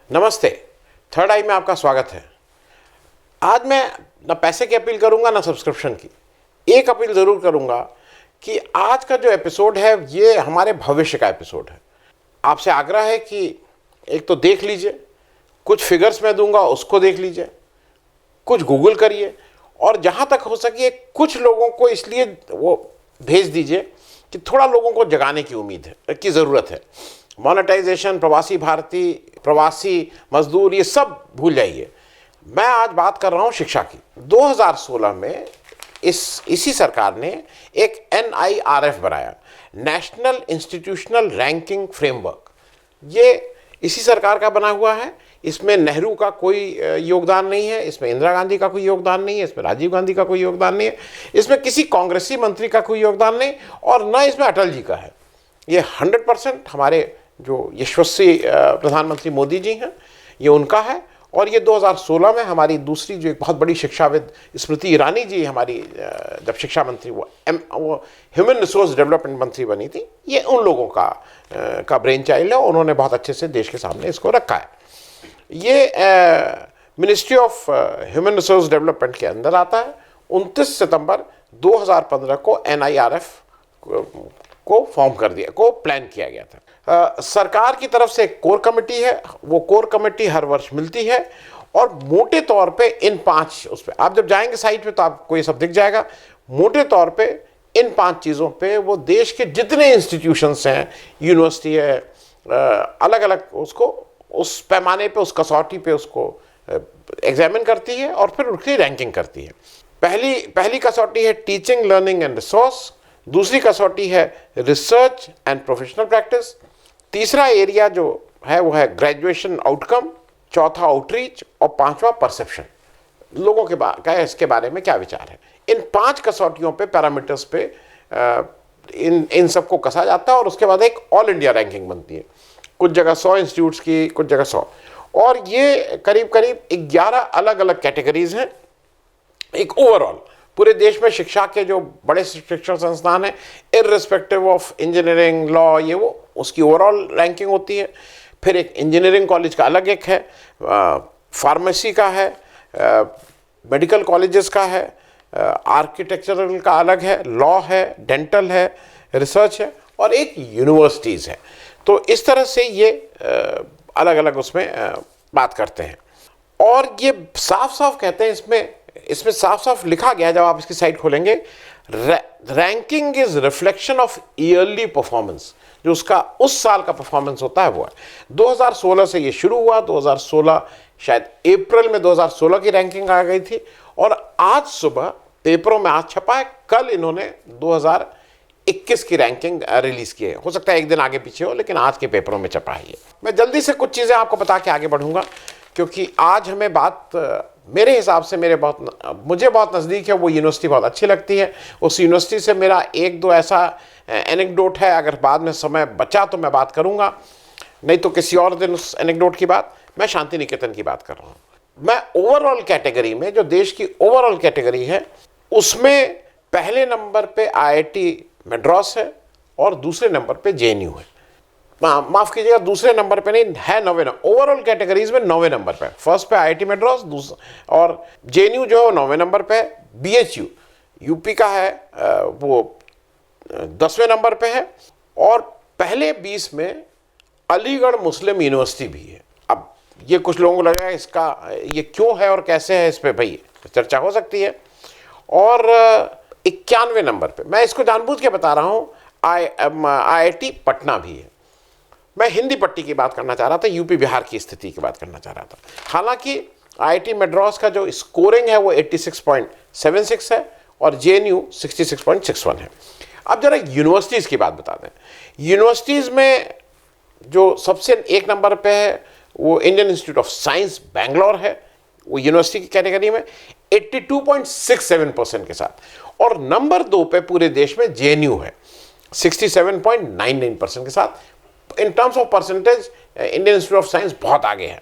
नमस्ते। थर्ड आई में आपका स्वागत है। आज मैं ना पैसे की अपील करूंगा ना सब्सक्रिप्शन की। एक अपील ज़रूर करूंगा कि आज का जो एपिसोड है ये हमारे भविष्य का एपिसोड है। आपसे आग्रह है कि एक तो देख लीजिए, कुछ फिगर्स मैं दूंगा उसको देख लीजिए, कुछ गूगल करिए और जहाँ तक हो सके कुछ लोगों को इसलिए वो भेज दीजिए कि थोड़ा लोगों को जगाने की उम्मीद है, की ज़रूरत है। मोनेटाइजेशन, प्रवासी भारतीय, प्रवासी मजदूर, ये सब भूल जाइए। मैं आज बात कर रहा हूँ शिक्षा की। 2016 में इसी सरकार ने एक NIRF बनाया, नेशनल इंस्टीट्यूशनल रैंकिंग फ्रेमवर्क। ये इसी सरकार का बना हुआ है। इसमें नेहरू का कोई योगदान नहीं है, इसमें इंदिरा गांधी का कोई योगदान नहीं है, इसमें राजीव गांधी का कोई योगदान नहीं है, इसमें किसी कांग्रेसी मंत्री का कोई योगदान नहीं और न इसमें अटल जी का है। ये 100% हमारे जो यशस्वी प्रधानमंत्री मोदी जी हैं, ये उनका है। और ये 2016 में हमारी दूसरी जो एक बहुत बड़ी शिक्षाविद स्मृति ईरानी जी हमारी जब शिक्षा मंत्री वो ह्यूमन रिसोर्स डेवलपमेंट मंत्री बनी थी, ये उन लोगों का ब्रेन चाइल्ड है। उन्होंने बहुत अच्छे से देश के सामने इसको रखा है। ये ministry of human resource development के अंदर आता है। 29 सितंबर 2015 को NIRF को फॉर्म कर दिया, को प्लान किया गया था। सरकार की तरफ से एक कोर कमेटी है। वो कोर कमेटी हर वर्ष मिलती है और मोटे तौर पे इन 5 उस पर आप जब जाएंगे साइट पे तो आपको ये सब दिख जाएगा। मोटे तौर पे इन 5 चीज़ों पे वो देश के जितने इंस्टीट्यूशंस हैं, यूनिवर्सिटी है, अलग अलग उसको उस पैमाने पे, उस कसौटी पे उसको एग्जामिन करती है और फिर उसकी रैंकिंग करती है। पहली कसौटी है टीचिंग, लर्निंग एंड रिसोर्स। दूसरी कसौटी है रिसर्च एंड प्रोफेशनल प्रैक्टिस। तीसरा एरिया जो है वो है ग्रेजुएशन आउटकम। चौथा आउटरीच और 5वां परसेप्शन। लोगों के इसके बारे में क्या विचार है। इन 5 कसौटियों पे, पैरामीटर्स पे इन सबको कसा जाता है और उसके बाद एक ऑल इंडिया रैंकिंग बनती है। कुछ जगह 100 इंस्टीट्यूट्स की, कुछ जगह 100, और ये करीब 11 अलग अलग कैटेगरीज हैं। एक ओवरऑल पूरे देश में शिक्षा के जो बड़े शिक्षण संस्थान हैं, इर्रिस्पेक्टिव ऑफ इंजीनियरिंग, लॉ, ये वो, उसकी ओवरऑल रैंकिंग होती है। फिर एक इंजीनियरिंग कॉलेज का अलग एक है, फार्मेसी का है, मेडिकल कॉलेजेस का है, आर्किटेक्चरल का अलग है, लॉ है, डेंटल है, रिसर्च है और एक यूनिवर्सिटीज़ है। तो इस तरह से ये अलग अलग उसमें बात करते हैं और ये साफ साफ कहते हैं, इसमें साफ साफ लिखा गया है, जब आप इसकी साइट खोलेंगे, ranking is reflection of yearly performance. जो उसका उस साल का परफॉर्मेंस होता है वो है। 2016 से ये शुरू हुआ। 2016 शायद अप्रैल में 2016 की रैंकिंग आ गई थी और आज सुबह पेपरों में आज छपा है। कल इन्होंने 2021 की रैंकिंग रिलीज की है। हो सकता है एक दिन आगे पीछे हो, लेकिन आज के पेपरों में छपा है ये। मैं जल्दी से कुछ चीज़ें आपको बता के आगे बढ़ूंगा, क्योंकि आज हमें बात मेरे हिसाब से मुझे बहुत नज़दीक है। वो यूनिवर्सिटी बहुत अच्छी लगती है। उस यूनिवर्सिटी से मेरा 1-2 ऐसा एनेक्डोट है। अगर बाद में समय बचा तो मैं बात करूंगा, नहीं तो किसी और दिन उस एनेक्डोट की बात। मैं शांति निकेतन की बात कर रहा हूँ। मैं ओवरऑल कैटेगरी में, जो देश की ओवरऑल कैटेगरी है, उसमें पहले नंबर पे IIT मद्रास है और दूसरे नंबर पे JNU है। माफ कीजिएगा, दूसरे नंबर पे नहीं है, 9वें नंबर। ओवरऑल कैटेगरीज में 9वें नंबर पे। फर्स्ट पे IIT मद्रास, दूसरा और JNU जो है 9वें नंबर पे है। BHU यूपी का है, वो 10वें नंबर पे है और पहले 20 में अलीगढ़ मुस्लिम यूनिवर्सिटी भी है। अब ये कुछ लोगों को लगेगा इसका ये क्यों है और कैसे है, इस पे भाई चर्चा हो सकती है। और 91वें नंबर पे, मैं इसको जानबूझ के बता रहा हूँ, IIT पटना भी है। मैं हिंदी पट्टी की बात करना चाह रहा था, यूपी बिहार की स्थिति की बात करना चाह रहा था। हालांकि IIT मद्रास का जो स्कोरिंग है वो 86.76 है और JNU 66.61 है। अब जरा यूनिवर्सिटीज़ की बात बता दें। यूनिवर्सिटीज़ में जो सबसे 1 नंबर पे है वो Indian institute of science Bangalore है, वो यूनिवर्सिटी की कैटेगरी में 82.67% के साथ। और नंबर 2 पे पूरे देश में JNU है 67.99% के साथ। In terms of percentage Indian institute of science बहुत आगे है।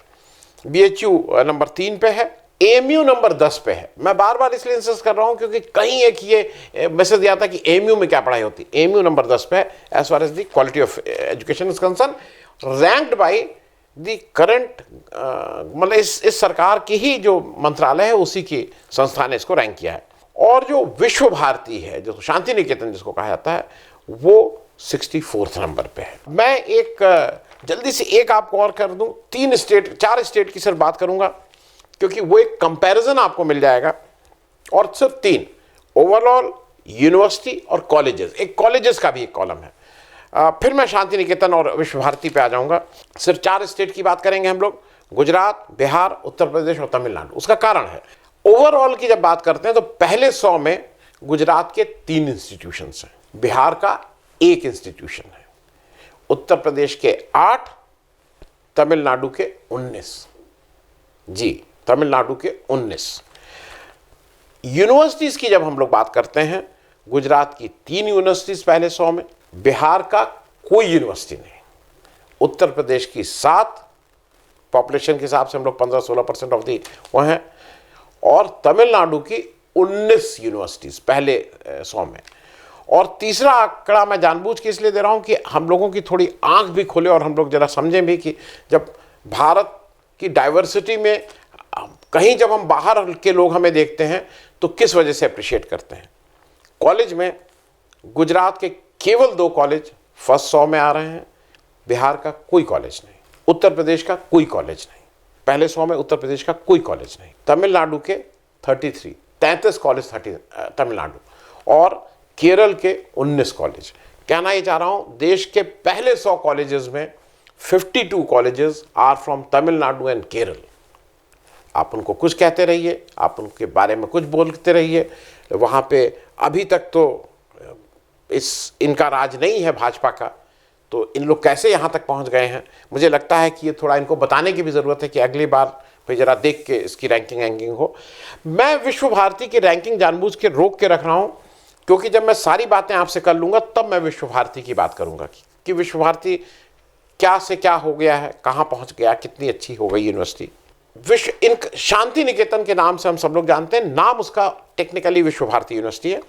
BHU नंबर 3 पे है। AMU नंबर 10 पे है। मैं बार बार इसलिए इंसिस्ट कर रहा हूं क्योंकि कहीं एक ये मैसेज दिया था कि AMU में क्या पढ़ाई होती है। AMU नंबर 10 पे है as far as the quality of education is concern, ranked by the current मतलब इस सरकार की ही जो मंत्रालय है उसी की संस्था ने इसको रैंक किया है। और जो विश्व भारती है, जो शांति निकेतन जिसको कहा जाता है, वो 64 नंबर पे है। मैं एक जल्दी से एक आपको और कर दूं, 4 स्टेट की सिर्फ बात करूंगा क्योंकि वो एक कंपैरिजन आपको मिल जाएगा। और सिर्फ 3 ओवरऑल, यूनिवर्सिटी और कॉलेजेस, एक कॉलेजेस का भी एक कॉलम है। फिर मैं शांति निकेतन और विश्व भारती पे आ जाऊंगा। सिर्फ 4 स्टेट की बात करेंगे हम लोग, गुजरात, बिहार, उत्तर प्रदेश और तमिलनाडु। उसका कारण है, ओवरऑल की जब बात करते हैं तो पहले 100 में गुजरात के 3 इंस्टीट्यूशंस हैं, बिहार का 1 इंस्टीट्यूशन है, उत्तर प्रदेश के 8, तमिलनाडु के 19। जी, तमिलनाडु के 19। यूनिवर्सिटीज की जब हम लोग बात करते हैं, गुजरात की 3 यूनिवर्सिटीज पहले 100 में, बिहार का कोई यूनिवर्सिटी नहीं, उत्तर प्रदेश की 7, पॉपुलेशन के हिसाब से हम लोग 15-16% ऑफ दी वो हैं, और तमिलनाडु की 19 यूनिवर्सिटीज पहले 100 में। और तीसरा आंकड़ा मैं जानबूझ के इसलिए दे रहा हूं कि हम लोगों की थोड़ी आंख भी खुले और हम लोग जरा समझें भी कि जब भारत की डाइवर्सिटी में कहीं जब हम बाहर के लोग हमें देखते हैं तो किस वजह से अप्रिशिएट करते हैं। कॉलेज में गुजरात के केवल 2 कॉलेज फर्स्ट 100 में आ रहे हैं, बिहार का कोई कॉलेज नहीं, उत्तर प्रदेश का कोई कॉलेज नहीं, पहले 100 में उत्तर प्रदेश का कोई कॉलेज नहीं, तमिलनाडु के 33 कॉलेज तमिलनाडु, और केरल के 19 कॉलेज। कहना ये चाह रहा हूं, देश के पहले 100 कॉलेजेस में 52 colleges are from Tamil Nadu and Kerala. आप उनको कुछ कहते रहिए, आप उनके बारे में कुछ बोलते रहिए, वहाँ पे अभी तक तो इनका राज नहीं है भाजपा का, तो इन लोग कैसे यहाँ तक पहुँच गए हैं। मुझे लगता है कि ये थोड़ा इनको बताने की भी ज़रूरत है कि अगली बार भाई ज़रा देख के इसकी रैंकिंग हो। मैं विश्व भारती की रैंकिंग जानबूझ के रोक के रख रहा हूँ क्योंकि जब मैं सारी बातें आपसे कर लूँगा तब मैं विश्व भारती की बात करूँगा कि विश्व भारती क्या से क्या हो गया है, कहाँ पहुँच गया, कितनी अच्छी हो गई यूनिवर्सिटी। इन शांति निकेतन के नाम से हम सब लोग जानते हैं, नाम उसका टेक्निकली विश्व भारती यूनिवर्सिटी है।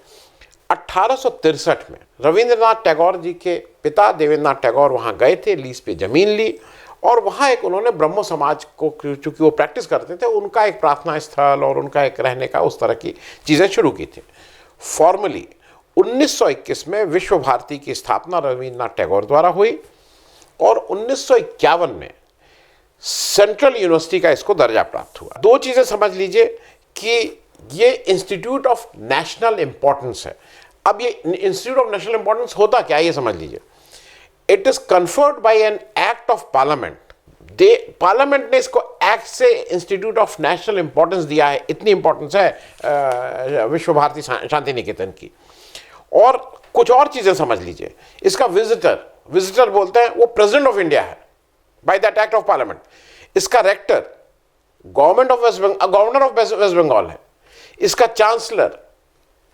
1863 में रविंद्रनाथ टैगोर जी के पिता देवेंद्रनाथ टैगोर वहाँ गए थे, लीज पे ज़मीन ली, और वहाँ एक उन्होंने ब्रह्मो समाज को, चूँकि वो प्रैक्टिस करते थे, उनका एक प्रार्थना स्थल और उनका एक रहने का उस तरह की चीज़ें शुरू की थी। फॉर्मली 1921 में विश्व भारती की स्थापना रविंद्रनाथ टैगोर द्वारा हुई और 1951 में सेंट्रल यूनिवर्सिटी का इसको दर्जा प्राप्त हुआ। 2 चीज़ें समझ लीजिए कि ये इंस्टीट्यूट ऑफ नेशनल इंपॉर्टेंस है। अब ये इंस्टीट्यूट ऑफ नेशनल इंपॉर्टेंस होता क्या है ये समझ लीजिए। It is conferred bye an act of parliament. Parliament ने इसको एक्ट से इंस्टीट्यूट ऑफ नेशनल इंपॉर्टेंस दिया है, इतनी इंपॉर्टेंस है विश्व भारती शांति निकेतन की। और कुछ और चीज़ें समझ लीजिए। इसका विजिटर बोलते हैं, वो प्रेसिडेंट ऑफ इंडिया है by that act of parliament. इसका rector governor of West Bengal है। इसका चांसलर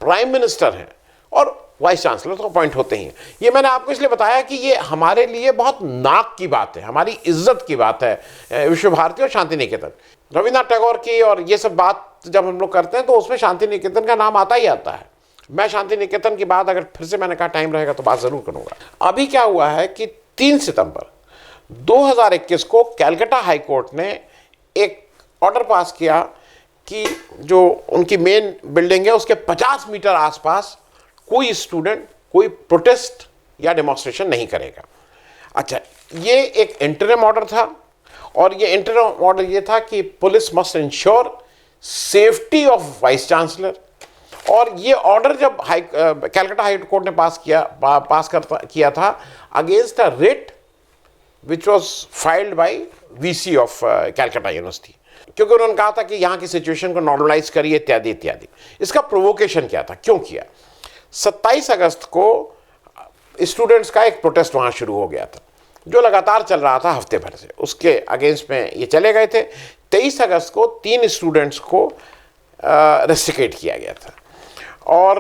प्राइम मिनिस्टर है और वाइस चांसलर तो अपॉइंट होते ही हैं। ये मैंने आपको इसलिए बताया कि ये हमारे लिए बहुत नाक की बात है, हमारी इज्जत की बात है विश्व भारती और शांति निकेतन। रविन्द्रनाथ टैगोर की और ये सब बात जब हम लोग करते हैं तो उसमें शांति निकेतन का नाम आता ही आता है। मैं शांति निकेतन की बात, अगर फिर से मैंने कहा टाइम रहेगा तो बात ज़रूर करूँगा। अभी क्या हुआ है कि 3 सितंबर 2021 को कैलकाटा हाई कोर्ट ने एक ऑर्डर पास किया कि जो उनकी मेन बिल्डिंग है उसके 50 मीटर आसपास कोई स्टूडेंट कोई प्रोटेस्ट या डेमोन्स्ट्रेशन नहीं करेगा। अच्छा, ये एक इंटरिम ऑर्डर था और ये इंटरिम ऑर्डर ये था कि police must ensure safety of vice chancellor. और ये ऑर्डर जब कैलकाटा हाई कोर्ट ने पास किया था against a writ which was filed by VC of Calcutta university, क्योंकि उन्होंने कहा था कि यहाँ की सिचुएशन को नॉर्मलाइज करिए इत्यादि इत्यादि। इसका प्रोवोकेशन क्या था, क्यों किया? 27 अगस्त को स्टूडेंट्स का एक प्रोटेस्ट वहाँ शुरू हो गया था जो लगातार चल रहा था हफ्ते भर से, उसके अगेंस्ट में ये चले गए थे। 23 अगस्त को 3 स्टूडेंट्स को रेस्ट्रिकेट किया गया था और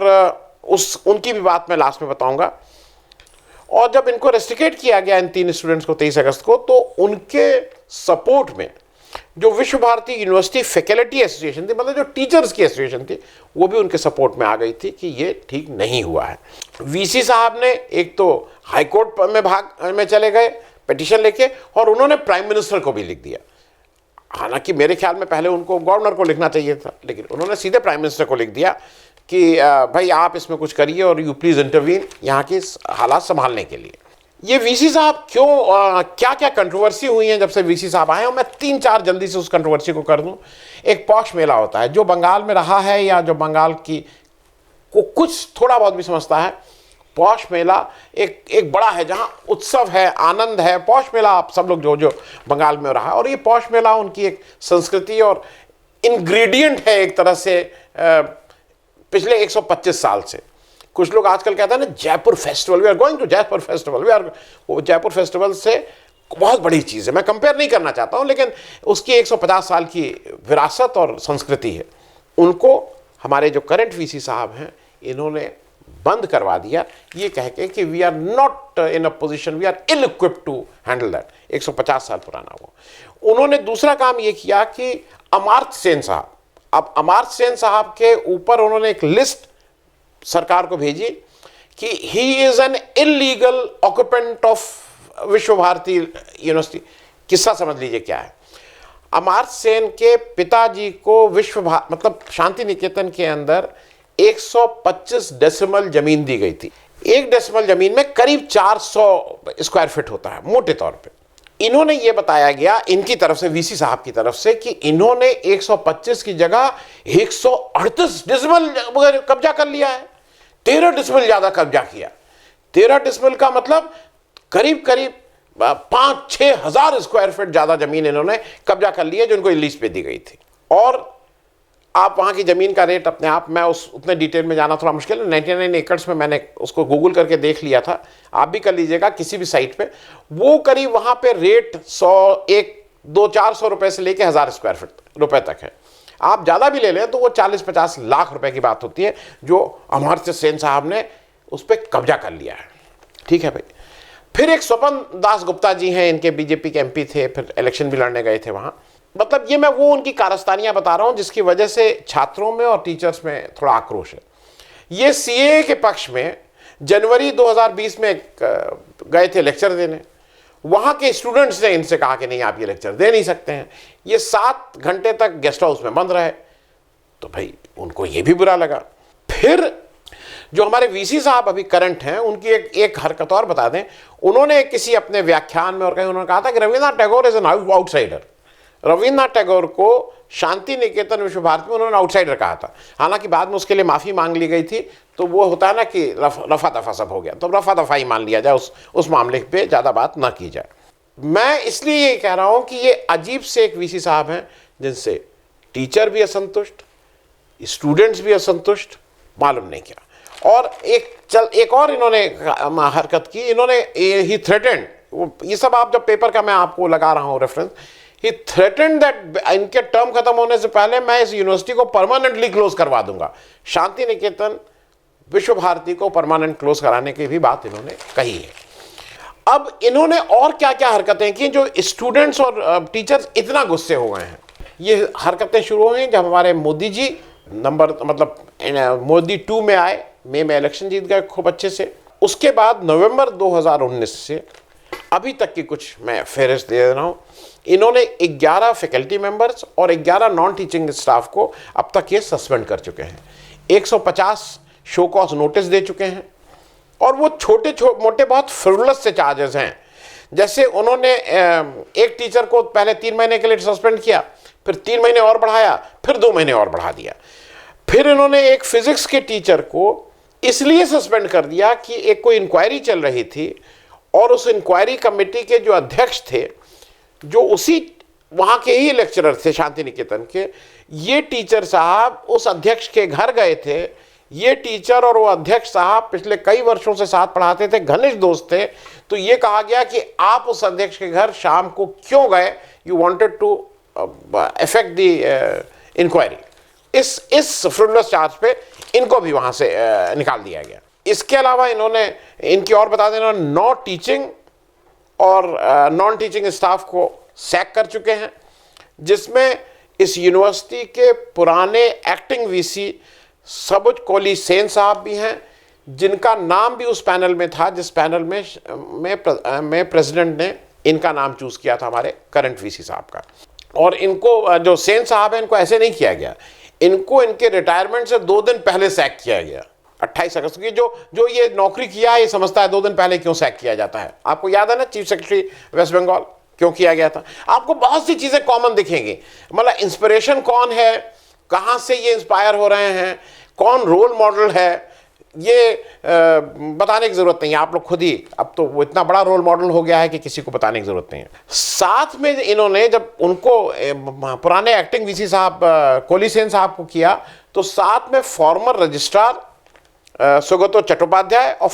उनकी भी बात मैं लास्ट में बताऊंगा। और जब इनको रेस्ट्रिकेट किया गया इन 3 स्टूडेंट्स को 23 अगस्त को, तो उनके सपोर्ट में जो विश्व भारती यूनिवर्सिटी फैकल्टी एसोसिएशन थी, मतलब जो टीचर्स की एसोसिएशन थी, वो भी उनके सपोर्ट में आ गई थी कि ये ठीक नहीं हुआ है। वीसी साहब ने एक तो हाई कोर्ट में चले गए, पिटीशन लेके, और उन्होंने प्राइम मिनिस्टर को भी लिख दिया। हालांकि मेरे ख्याल में पहले उनको गवर्नर को लिखना चाहिए था, लेकिन उन्होंने सीधे प्राइम मिनिस्टर को लिख दिया कि भाई आप इसमें कुछ करिए और यू प्लीज़ इंटरवीन यहाँ की हालात संभालने के लिए। ये वीसी साहब क्यों, क्या क्या कंट्रोवर्सी हुई है जब से वीसी साहब आए, और मैं 3-4 जल्दी से उस कंट्रोवर्सी को कर दूं। एक पौष मेला होता है जो बंगाल में रहा है, या जो बंगाल की को कुछ थोड़ा बहुत भी समझता है, पौष मेला एक बड़ा है जहां उत्सव है, आनंद है। पौष मेला आप सब लोग जो बंगाल में रहा है, और ये पौष मेला उनकी एक संस्कृति और इंग्रेडिएंट है एक तरह से पिछले 125 साल से। कुछ लोग आजकल कहते हैं ना Jaipur festival, we are going to Jaipur festival, वो जयपुर फेस्टिवल से बहुत बड़ी चीज़ है। मैं कंपेयर नहीं करना चाहता हूँ, लेकिन उसकी 150 साल की विरासत और संस्कृति है। उनको हमारे जो करंट वीसी साहब हैं, इन्होंने बंद करवा दिया ये कह के कि we are not in a position, we are ill equipped to handle that. 150 साल पुराना वो। उन्होंने दूसरा काम ये किया कि अमर्त्य सेन साहब, अब अमर्त्य सेन साहब के ऊपर उन्होंने एक लिस्ट सरकार को भेजी कि he is an illegal occupant of विश्व भारती यूनिवर्सिटी। किस्सा समझ लीजिए क्या है। अमर्त्य सेन के पिताजी को मतलब शांति निकेतन के अंदर 125 डेसिमल जमीन दी गई थी। 1 डेसिमल जमीन में करीब 400 स्क्वायर फीट होता है मोटे तौर पे। इन्होंने ये बताया गया इनकी तरफ से, वीसी साहब की तरफ से, कि इन्होंने 125 की जगह 138 डेसिमल कब्जा कर लिया है। 13 डेसिमल ज्यादा कब्जा किया। 13 डेसिमल का मतलब करीब 5-6 हजार स्क्वायर फीट ज्यादा जमीन इन्होंने कब्जा कर ली है, जो इनको लीज पे दी गई थी। और आप वहाँ की ज़मीन का रेट अपने आप, मैं उतने डिटेल में जाना थोड़ा मुश्किल है। 99 एकड़्स में मैंने उसको गूगल करके देख लिया था, आप भी कर लीजिएगा किसी भी साइट पे। वो करीब वहाँ पे रेट 100-200-400 रुपये से लेके 1000 स्क्वायर फीट रुपये तक है। आप ज़्यादा भी ले लें तो वो 40-50 लाख रुपए की बात होती है, जो अमर्त्य सेन साहब ने उस पर कब्जा कर लिया है। ठीक है भाई। फिर एक स्वपन दास गुप्ता जी हैं, इनके बीजेपी के एमपी थे, फिर इलेक्शन भी लड़ने गए थे वहाँ। मतलब ये मैं वो उनकी कारस्तानियां बता रहा हूं जिसकी वजह से छात्रों में और टीचर्स में थोड़ा आक्रोश है। ये सीए के पक्ष में जनवरी 2020 में गए थे लेक्चर देने। वहां के स्टूडेंट्स ने इनसे कहा कि नहीं आप ये लेक्चर दे नहीं सकते हैं। ये 7 घंटे तक गेस्ट हाउस में बंद रहे, तो भाई उनको ये भी बुरा लगा। फिर जो हमारे वीसी साहब अभी करंट हैं, उनकी एक हरकत और बता दें। उन्होंने किसी अपने व्याख्यान में और कहीं उन्होंने कहा था कि Rabindranath Tagore is an outsider. Rabindranath Tagore को शांति निकेतन विश्व भारती में उन्होंने आउटसाइडर कहा था। हालांकि बाद में उसके लिए माफ़ी मांग ली गई थी, तो वो होता है ना कि रफा दफा सब हो गया, तो रफा दफा ही मान लिया जाए, उस मामले पे ज़्यादा बात ना की जाए। मैं इसलिए ये कह रहा हूँ कि ये अजीब से एक वीसी साहब हैं जिनसे टीचर भी असंतुष्ट, स्टूडेंट्स भी असंतुष्ट, मालूम नहीं क्या। और एक और इन्होंने हरकत की, इन्होंने ही थ्रेटेंड, ये सब आप जब पेपर का मैं आपको लगा रहा हूँ रेफरेंस, ही थ्रेटेंड दैट इनके टर्म खत्म होने से पहले मैं इस यूनिवर्सिटी को परमानेंटली क्लोज करवा दूंगा। शांति निकेतन विश्व भारती को परमानेंट क्लोज कराने की भी बात इन्होंने कही है। अब इन्होंने और क्या क्या हरकतें की जो स्टूडेंट्स और टीचर्स इतना गुस्से हो गए हैं। ये हरकतें शुरू हुई जब हमारे मोदी जी मोदी 2 में आए, मई में इलेक्शन जीत गए खूब अच्छे से। उसके बाद नवंबर 2019 से अभी तक की कुछ मैं फेहरिस्त दे रहा हूँ। इन्होंने 11 फैकल्टी मेंबर्स और 11 नॉन टीचिंग स्टाफ को अब तक ये सस्पेंड कर चुके हैं। 150 शो कॉज नोटिस दे चुके हैं, और वो छोटे मोटे बहुत फ्रिवलस से चार्जेस हैं। जैसे उन्होंने एक टीचर को पहले 3 महीने के लिए सस्पेंड किया, फिर 3 महीने और बढ़ाया, फिर 2 महीने और बढ़ा दिया। फिर इन्होंने एक फिजिक्स के टीचर को इसलिए सस्पेंड कर दिया कि एक कोई इंक्वायरी चल रही थी, और उस इंक्वायरी कमेटी के जो अध्यक्ष थे, जो उसी वहाँ के ही लेक्चरर थे शांति निकेतन के, ये टीचर साहब उस अध्यक्ष के घर गए थे। ये टीचर और वो अध्यक्ष साहब पिछले कई वर्षों से साथ पढ़ाते थे, घनिष्ठ दोस्त थे। तो ये कहा गया कि आप उस अध्यक्ष के घर शाम को क्यों गए, you wanted to affect the inquiry. इस फ्रिवलस चार्ज पे इनको भी वहाँ से निकाल दिया गया। इसके अलावा इन्होंने इनकी और बता देना, 9 टीचिंग और नॉन टीचिंग स्टाफ को सैक कर चुके हैं, जिसमें इस यूनिवर्सिटी के पुराने एक्टिंग वीसी सबुज कोली सेन साहब भी हैं, जिनका नाम भी उस पैनल में था जिस पैनल में प्रेसिडेंट ने इनका नाम चूज किया था हमारे करंट वीसी साहब का। और इनको जो सेन साहब है, इनको ऐसे नहीं किया गया, इनको इनके रिटायरमेंट से 2 दिन पहले सैक किया गया। 28 अगस्त की जो ये नौकरी किया है, ये समझता है 2 दिन पहले क्यों सैक किया जाता है। आपको याद है ना चीफ सेक्रेटरी वेस्ट बंगाल क्यों किया गया था। आपको बहुत सी चीजें कॉमन दिखेंगी, मतलब इंस्पिरेशन कौन है, कहां से ये इंस्पायर हो रहे हैं, कौन रोल मॉडल है, ये बताने की जरूरत नहीं है, आप लोग खुद ही, अब तो वो इतना बड़ा रोल मॉडल हो गया है कि किसी को बताने की जरूरत नहीं है। साथ में इन्होंने जब उनको पुराने एक्टिंग वीसी साहब कोहली सेन साहब को किया, तो साथ में फॉर्मर रजिस्ट्रार सुगतो चट्टोपाध्याय और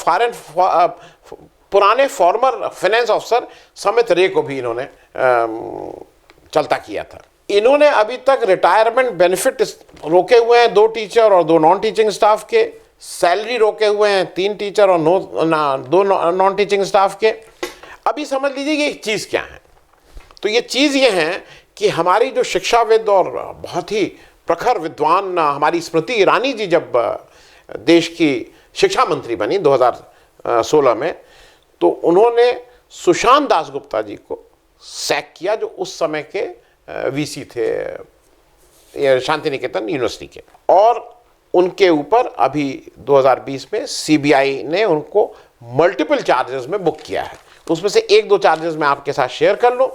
पुराने फॉर्मर फाइनेंस ऑफिसर समित रे को भी इन्होंने चलता किया था। इन्होंने अभी तक रिटायरमेंट बेनिफिट रोके हुए हैं 2 टीचर और 2 नॉन टीचिंग स्टाफ के, सैलरी रोके हुए हैं 3 टीचर और 2 नॉन टीचिंग स्टाफ के। अभी समझ लीजिए कि एक चीज़ क्या है, तो ये चीज़ ये है कि हमारी जो शिक्षाविद और बहुत ही प्रखर विद्वान हमारी स्मृति ईरानी जी जब देश की शिक्षा मंत्री बनी 2016 में, तो उन्होंने सुशांत दासगुप्ता जी को सैक किया, जो उस समय के वीसी थे शांति निकेतन यूनिवर्सिटी के। और उनके ऊपर अभी 2020 में सीबीआई ने उनको मल्टीपल चार्जेस में बुक किया है। उसमें से 1-2 चार्जेस मैं आपके साथ शेयर कर लूं।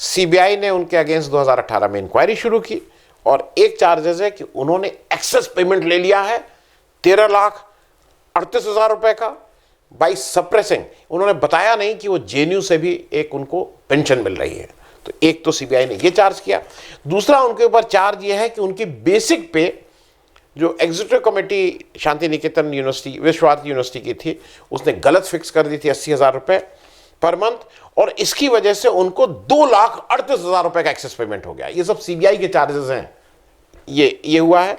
सीबीआई ने उनके अगेंस्ट 2018 में इंक्वायरी शुरू की, और एक चार्जेस है कि उन्होंने एक्सेस पेमेंट ले लिया है 13,38,000 रुपए का बाई सप्रेसिंग। उन्होंने बताया नहीं कि वो जेएनयू से भी एक उनको पेंशन मिल रही है। तो एक तो सीबीआई ने ये चार्ज किया। दूसरा उनके ऊपर चार्ज ये है कि उनकी बेसिक पे जो executive committee Shanti Niketan university विश्व भारती यूनिवर्सिटी की थी, उसने गलत फिक्स कर दी थी 80,000 रुपये पर मंथ, और इसकी वजह से उनको 2,38,000 रुपये का एक्सेस पेमेंट हो गया। ये सब सीबीआई के चार्जेस हैं। ये हुआ है।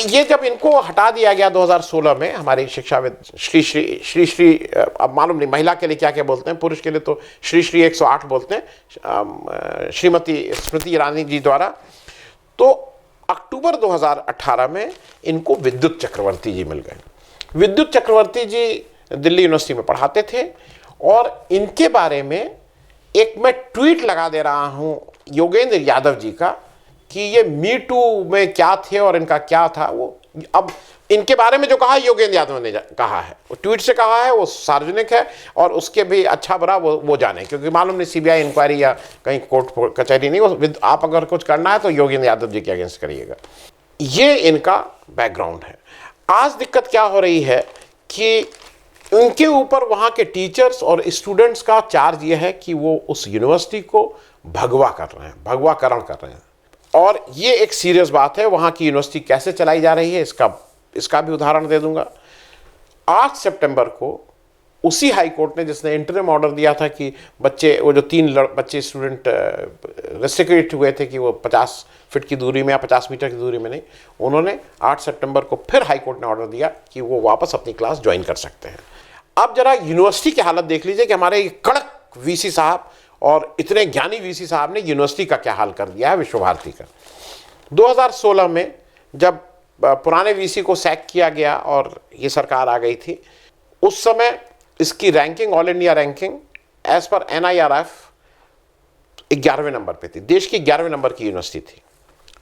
ये जब इनको हटा दिया गया 2016 में, हमारी शिक्षाविद श्री अब मालूम नहीं महिला के लिए क्या क्या बोलते हैं, पुरुष के लिए तो श्री 108 बोलते हैं, श्रीमती स्मृति ईरानी जी द्वारा। तो अक्टूबर 2018 में इनको विद्युत चक्रवर्ती जी मिल गए। विद्युत चक्रवर्ती जी दिल्ली यूनिवर्सिटी में पढ़ाते थे, और इनके बारे में एक मैं ट्वीट लगा दे रहा हूं योगेंद्र यादव जी का कि ये मी टू में क्या थे और इनका क्या था। वो अब इनके बारे में जो कहा योगेंद्र यादव ने कहा है, वो ट्वीट से कहा है, वो सार्वजनिक है, और उसके भी अच्छा बुरा वो जाने, क्योंकि मालूम नहीं सीबीआई इंक्वायरी या कहीं कोर्ट कचहरी नहीं, वो आप अगर कुछ करना है तो योगेंद्र यादव जी के अगेंस्ट करिएगा। ये इनका बैकग्राउंड है। आज दिक्कत क्या हो रही है कि उनके ऊपर वहाँ के टीचर्स और स्टूडेंट्स का चार्ज ये है कि वो उस यूनिवर्सिटी को भगवा कर रहे हैं, भगवाकरण कर रहे हैं। और ये एक सीरियस बात है। वहाँ की यूनिवर्सिटी कैसे चलाई जा रही है इसका भी उदाहरण दे दूंगा। 8 सितंबर को उसी हाई कोर्ट ने, जिसने इंटरिम ऑर्डर दिया था कि वो जो 3 बच्चे स्टूडेंट रेस्ट्रिक्ट हुए थे कि वो 50 फीट की दूरी में या 50 मीटर की दूरी में नहीं, उन्होंने 8 सितंबर को फिर हाई कोर्ट ने ऑर्डर दिया कि वो वापस अपनी क्लास ज्वाइन कर सकते हैं। अब जरा यूनिवर्सिटी की हालत देख लीजिए कि हमारे कड़क वीसी साहब और इतने ज्ञानी वीसी साहब ने यूनिवर्सिटी का क्या हाल कर दिया है विश्व भारती का। 2016 में जब पुराने वीसी को सैक किया गया और ये सरकार आ गई थी, उस समय इसकी ranking, all India ranking as पर NIRF 11वें नंबर पे थी। देश की 11वें नंबर की यूनिवर्सिटी थी।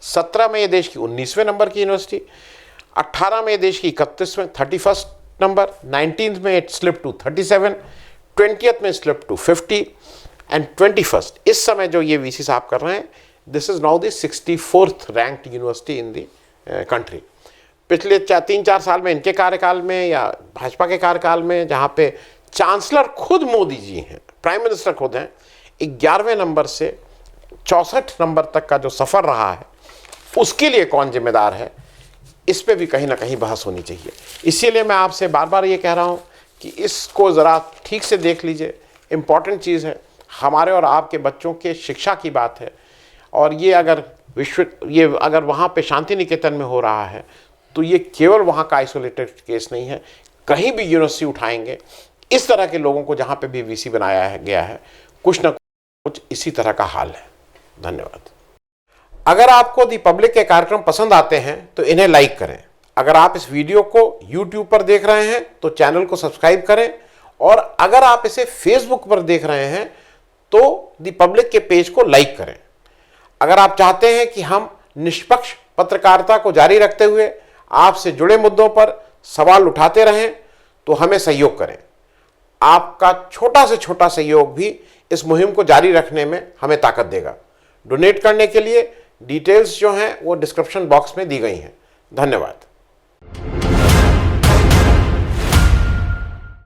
17 में ये देश की 19वें नंबर की यूनिवर्सिटी, 18 में ये देश की 31वें 31st नंबर, 19th में इट स्लिप टू 37, 20th में स्लिप टू 50 एंड 21st। इस समय जो ये वीसी साहब कर रहे हैं, this is now the 64th ranked university in the country. पिछले 3-4 साल में इनके कार्यकाल में या भाजपा के कार्यकाल में, जहाँ पे चांसलर खुद मोदी जी हैं, प्राइम मिनिस्टर खुद हैं, 11वें नंबर से 64 नंबर तक का जो सफ़र रहा है, उसके लिए कौन जिम्मेदार है, इस पे भी कहीं ना कहीं बहस होनी चाहिए। इसीलिए मैं आपसे बार बार ये कह रहा हूँ कि इसको ज़रा ठीक से देख लीजिए। इम्पॉर्टेंट चीज़ है, हमारे और आपके बच्चों के शिक्षा की बात है। और ये अगर वहाँ पे शांति निकेतन में हो रहा है, तो ये केवल वहाँ का आइसोलेटेड केस नहीं है। कहीं भी यूनिवर्सिटी उठाएंगे, इस तरह के लोगों को जहाँ पे भी वीसी बनाया गया है, कुछ ना कुछ इसी तरह का हाल है। धन्यवाद। अगर आपको दी पब्लिक के कार्यक्रम पसंद आते हैं तो इन्हें लाइक करें। अगर आप इस वीडियो को YouTube पर देख रहे हैं तो चैनल को सब्सक्राइब करें, और अगर आप इसे Facebook पर देख रहे हैं तो दी पब्लिक के पेज को लाइक करें। अगर आप चाहते हैं कि हम निष्पक्ष पत्रकारिता को जारी रखते हुए आपसे जुड़े मुद्दों पर सवाल उठाते रहें तो हमें सहयोग करें। आपका छोटा से छोटा सहयोग भी इस मुहिम को जारी रखने में हमें ताकत देगा। डोनेट करने के लिए डिटेल्स जो हैं वो डिस्क्रिप्शन बॉक्स में दी गई हैं। धन्यवाद।